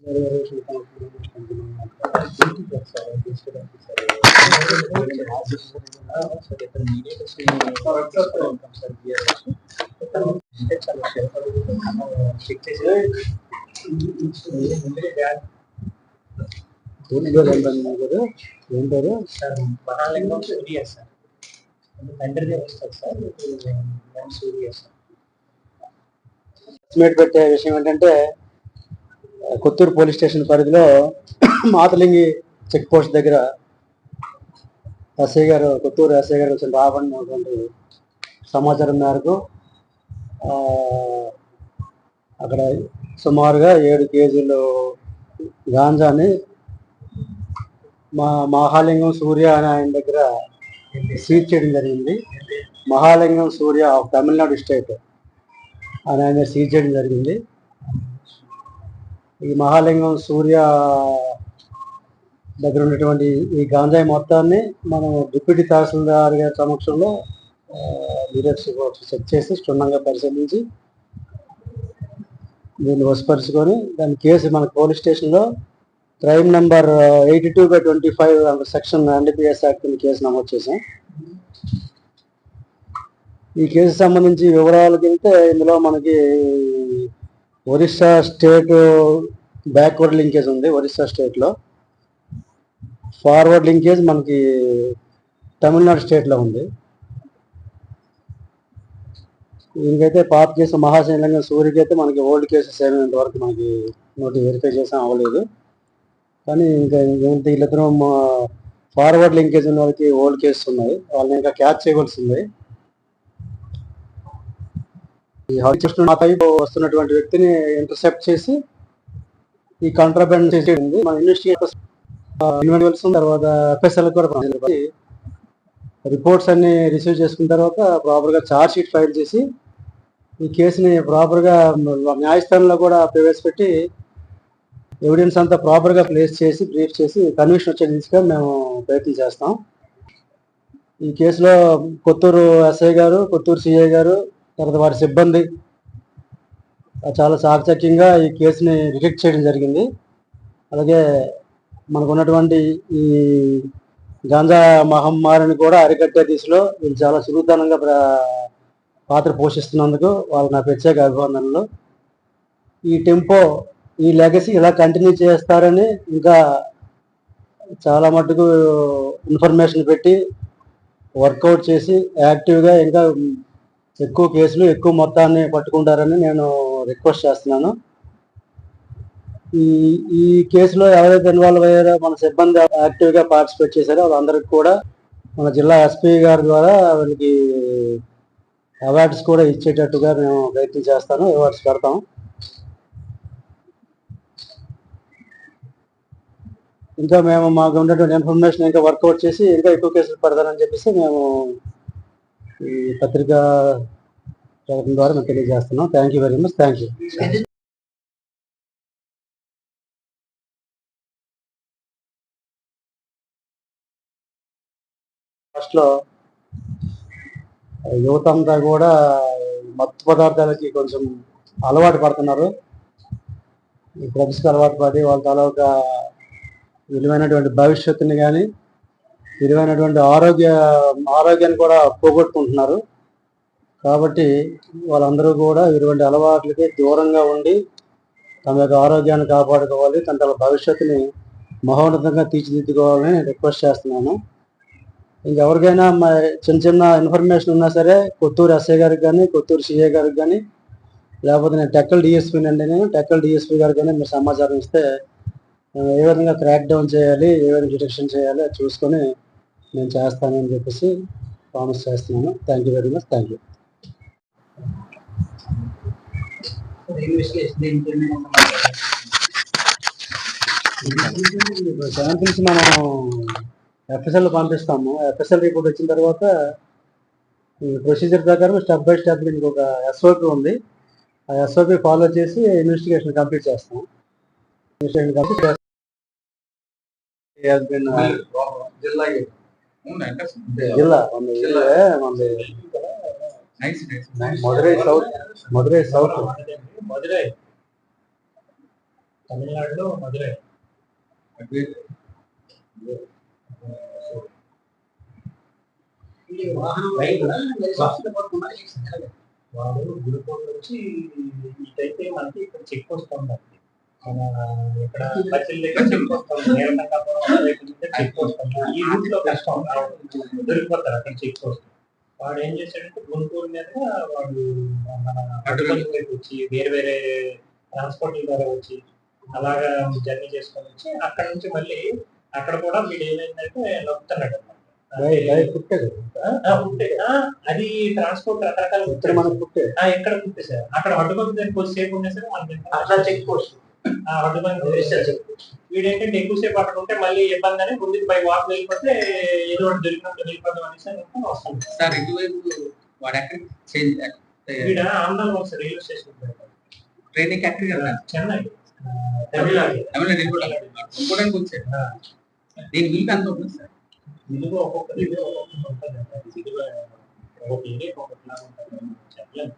ఏం పేరు సార్? మహాలింగం సూర్య సార్. తండ్రి వస్తారు సార్. సూర్య సార్. ఎస్టిమేట్ పెట్టే విషయం ఏంటంటే కొత్తూరు పోలీస్ స్టేషన్ పరిధిలో మాతలింగి చెక్ పోస్ట్ దగ్గర ఎస్ఐ గారు, కొత్తూరు ఎస్ఐ గారు వచ్చిన రాబడినటువంటి సమాచారం మేరకు అక్కడ సుమారుగా 7 కేజీలు గాంజాని మహాలింగం సూర్య అనే ఆయన దగ్గర సీజ్ చేయడం జరిగింది. మహాలింగం సూర్య ఆఫ్ తమిళనాడు స్టేట్ అని ఆయన సీజ్ చేయడం జరిగింది. ఈ మహాలింగం సూర్య దగ్గర ఉన్నటువంటి ఈ గాంజాయి మొత్తాన్ని మనం డిప్యూటీ తహసీల్దార్ గారి సమక్షంలో చెక్ చేసి క్షుణ్ణంగా పరిశీలించి దీన్ని వశపరుచుకొని దాని కేసు మన పోలీస్ స్టేషన్లో crime number 82/25 section NDPS act case నమోదు చేశాం. ఈ కేసు సంబంధించి వివరాలకు వెళ్తే ఇందులో మనకి ఒరిస్సా స్టేట్ బ్యాక్వర్డ్ లింకేజ్ ఉంది. ఒరిస్సా స్టేట్లో ఫార్వర్డ్ లింకేజ్ మనకి తమిళనాడు స్టేట్లో ఉంది. దీనికైతే పాత కేసు మహాశైలంగా సూర్యకి అయితే మనకి ఓల్డ్ కేసెస్ ఏమైనంత వరకు మనకి వెరిఫై చేసాం అవ్వలేదు. కానీ ఇంకా వీళ్ళిద్దరూ ఫార్వర్డ్ లింకేజ్ ఉన్న వాళ్ళకి ఓల్డ్ కేసెస్ ఉన్నాయి. వాళ్ళని ఇంకా క్యాచ్ చేయవలసింది. ఈ హరికృష్ణ వైపు వస్తున్నటువంటి వ్యక్తిని ఇంటర్సెప్ట్ చేసి ఈ కాంట్రాబ్యాండ్ చేసేది మన ఇన్వెస్టిగేషన్ తర్వాత FSL కూడా రిపోర్ట్స్ అన్ని రిసీవ్ చేసుకున్న తర్వాత ప్రాపర్గా ఛార్జ్ షీట్ ఫైల్ చేసి ఈ కేసుని ప్రాపర్గా న్యాయస్థానంలో కూడా ప్రవేశపెట్టి ఎవిడెన్స్ అంతా ప్రాపర్గా ప్లేస్ చేసి బ్రీఫ్ చేసి కన్విక్షన్ వచ్చే దిశగా మేము ప్రయత్నం చేస్తాం. ఈ కేసులో కొత్తూరు ఎస్ఐ గారు, కొత్తూరు సిఐ గారు, తర్వాత వారి సిబ్బంది చాలా చాకచక్యంగా ఈ కేసుని డిటెక్ట్ చేయడం జరిగింది. అలాగే మనకు ఉన్నటువంటి ఈ గాంజా మహమ్మారిని కూడా అరికట్టే దిశలో వీళ్ళు చాలా సులువుతనంగా పాత్ర పోషిస్తున్నందుకు వాళ్ళకి నా ప్రత్యేక అభివందనలు. ఈ టెంపో, ఈ లెగసీ ఇలా కంటిన్యూ చేస్తారని ఇంకా చాలా మటుకు ఇన్ఫర్మేషన్ పెట్టి వర్కౌట్ చేసి యాక్టివ్గా ఇంకా ఎక్కువ కేసులు ఎక్కువ మొత్తాన్ని పట్టుకుంటారని నేను రిక్వెస్ట్ చేస్తున్నాను. ఈ కేసులో ఎవరైతే ఇన్వాల్వ్ అయ్యారో మన సిబ్బంది యాక్టివ్గా పార్టిసిపేట్ చేశారో వాళ్ళందరికీ కూడా మన జిల్లా SP గారి ద్వారా వాళ్ళకి అవార్డ్స్ కూడా ఇచ్చేటట్టుగా మేము ప్రయత్నం చేస్తాను. అవార్డ్స్ పెడతాం. ఇంకా మేము మాకు ఉన్నటువంటి ఇన్ఫర్మేషన్ ఇంకా వర్కౌట్ చేసి ఇంకా ఎక్కువ కేసులు పెడతానని చెప్పేసి మేము ఈ పత్రికా ప్రకటన ద్వారా మేము తెలియజేస్తున్నాం. Thank you very much. Thank you. ఫస్ట్లో యువత అంతా కూడా మత్తు పదార్థాలకి కొంచెం అలవాటు పడుతున్నారు. ఈ డ్రగ్స్కి అలవాటు పడి వాళ్ళ తాలూకా విలువైనటువంటి భవిష్యత్తుని కానీ విలువైనటువంటి ఆరోగ్యాన్ని కూడా పోగొట్టుకుంటున్నారు. కాబట్టి వాళ్ళందరూ కూడా ఇటువంటి అలవాట్లకి దూరంగా ఉండి తమ యొక్క ఆరోగ్యాన్ని కాపాడుకోవాలి, తన భవిష్యత్తుని మహోన్నతంగా తీర్చిదిద్దుకోవాలని రిక్వెస్ట్ చేస్తున్నాను. ఇంకెవరికైనా చిన్న చిన్న ఇన్ఫర్మేషన్ ఉన్నా సరే కొత్తూరు ఎస్ఐ గారికి కానీ, కొత్తూరు సిఐ గారికి కానీ, లేకపోతే నేను టెక్కల్ DSPని అండి, నేను టెక్కల్ DSP గారికి కానీ మీరు సమాచారం ఇస్తే ఏ విధంగా క్రాక్ డౌన్ చేయాలి, ఏ విధంగా డిటెక్షన్ చేయాలి అది చూసుకొని నేను చేస్తానని చెప్పేసి ప్రామిస్ చేస్తున్నాను. Thank you very much. Thank you. Samples మనం FSL పంపిస్తాము. FSL రిపోర్ట్ వచ్చిన తర్వాత ఈ ప్రొసీజర్ ప్రకారం స్టెప్ బై స్టెప్ దీనికి ఒక SOP ఉంది. ఆ SOP ఫాలో చేసి ఇన్వెస్టిగేషన్ కంప్లీట్ చేస్తాం. జిల్లా మధురై సౌత్ తమిళనాడులో మధురై. వాడు గుడిపూడి నుంచి ఇటైతే మనకి ఇక్కడ చెక్ పోస్ట్ ఉంటుంది. మన ఇక్కడ బస్సుల దగ్గర చెక్ పోస్ట్ ఉంది, చెక్ పోస్ట్ ఉంది. ఈ రూట్ లో కష్టం దొరికిపోతారు అక్కడ చెక్ పోస్ట్. వాడు ఏం చేశాడంటే గుంటూరు మీద వాడు మన అడ్డుపల్లి వైపు వచ్చి వేరే వేరే ట్రాన్స్పోర్ట్ ద్వారా వచ్చి అలాగా జర్నీ చేసుకొని వచ్చి అక్కడ నుంచి మళ్ళీ అక్కడ కూడా వీడు ఏమైందంటే నొక్కుతున్నాడు అనమాట. అది ట్రాన్స్పోర్ట్ రకరకాల ఎక్కడ పుట్టేసారు అక్కడ అడ్డుపల్లి దగ్గర కొద్దిసేపు ఉండే సరే మనకి చెక్ పోస్ట్ వీడేంటంటే ఎక్కువసేపు అక్కడ ఉంటే మళ్ళీ ఇబ్బంది అని ముందుకు బై వాక్ వెళ్ళిపోతే ఏదో ఒకటి దొరికినట్టు వెళ్ళిపోతాం అనేసి వస్తుంది సార్. ఇటువైపు వాడు ఎక్కడ వీడ Andhra railway station training Chennai Tamil Nadu వచ్చాడు. దీని వీలు ఎంత ఉంటుంది సార్? విలువ ఒక్కొక్కటి ఉంటుంది. విలువ ఒక్కొక్క ఏరియా ఒక్కొక్కలా ఉంటుంది చెప్పలేదు.